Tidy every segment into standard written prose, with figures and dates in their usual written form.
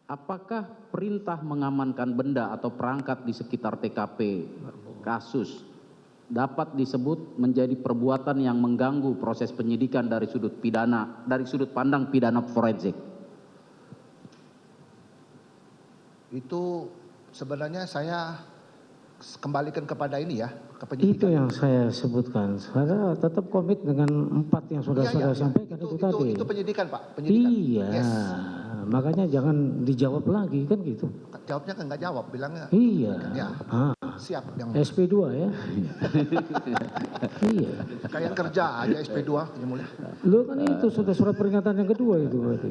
apakah perintah mengamankan benda atau perangkat di sekitar TKP kasus dapat disebut menjadi perbuatan yang mengganggu proses penyidikan dari sudut pandang pidana forensik? Itu sebenarnya saya kembalikan kepada ini ya, ke Itu penyidikan. yang saya sebutkan. Saya tetap komit dengan 4 yang sudah saya sampaikan itu tadi. Itu penyidikan, Pak. Penyidikan. Iya, Yes. makanya jangan dijawab lagi kan gitu. Jawabnya kan nggak jawab, bilangnya. Iya. Ya, siap. Yang SP2 ya. Iya. kayak kerja aja SP2, Yang Mulia. Lu kan itu sudah surat peringatan yang kedua itu berarti.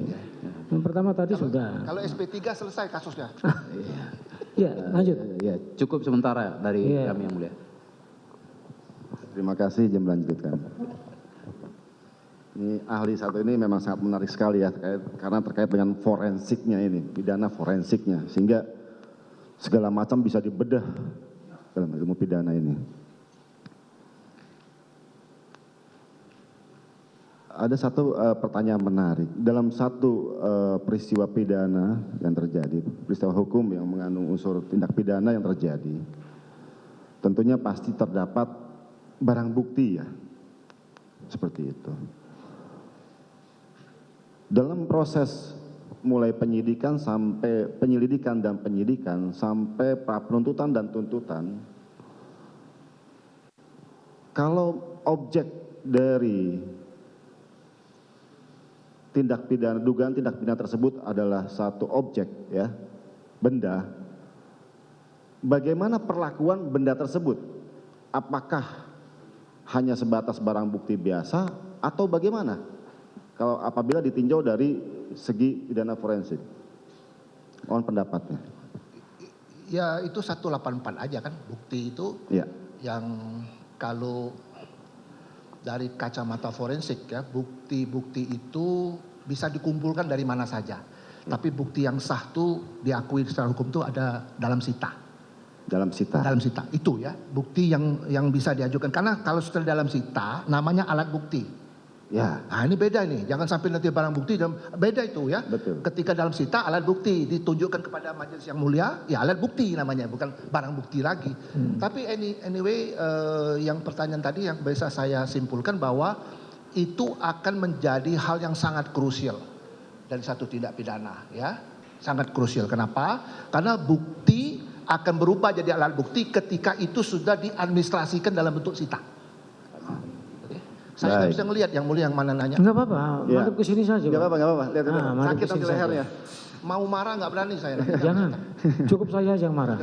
Yang pertama tadi sudah. Kalau SP3 selesai kasusnya. Ya, lanjut. Ya, cukup sementara dari kami yang mulia. Terima kasih, izin melanjutkan. Ini ahli satu ini memang sangat menarik sekali ya, karena terkait dengan forensiknya ini, pidana forensiknya, sehingga segala macam bisa dibedah dalam ilmu pidana ini. Ada satu pertanyaan menarik. Dalam satu peristiwa pidana yang terjadi, peristiwa hukum yang mengandung unsur tindak pidana yang terjadi, tentunya pasti terdapat barang bukti ya, seperti itu. Dalam proses mulai penyelidikan dan penyidikan sampai pra penuntutan dan tuntutan, kalau objek dari tindak pidana, dugaan tindak pidana tersebut adalah satu objek ya, benda, bagaimana perlakuan benda tersebut? Apakah hanya sebatas barang bukti biasa atau bagaimana? Kalau apabila ditinjau dari segi pidana forensik, mohon pendapatnya. Ya itu 184 aja kan, bukti itu Ya. yang kalau dari kacamata forensik ya, bukti-bukti itu bisa dikumpulkan dari mana saja. Tapi bukti yang sah tuh diakui secara hukum tuh ada dalam sita. Dalam sita. Dalam sita itu ya, bukti yang bisa diajukan. Karena kalau sudah dalam sita namanya alat bukti. Ya. Nah ini beda nih, jangan sampai nanti barang bukti, beda itu ya. Betul. Ketika dalam sita alat bukti ditunjukkan kepada majelis yang mulia, ya alat bukti namanya, bukan barang bukti lagi. Tapi anyway, yang pertanyaan tadi yang bisa saya simpulkan bahwa itu akan menjadi hal yang sangat krusial dari satu tindak pidana ya, sangat krusial. Kenapa? Karena bukti akan berubah jadi alat bukti ketika itu sudah diadministrasikan dalam bentuk sita. Saya tidak bisa ngelihat yang mulia yang mana nanya. Enggak apa-apa, Ya. madep ke sini saja. Enggak apa-apa, enggak apa-apa. Lihat itu. madep Sakit ke sini nanti saja. lehernya. Mau marah nggak berani saya. Jangan, cukup saya aja yang marah.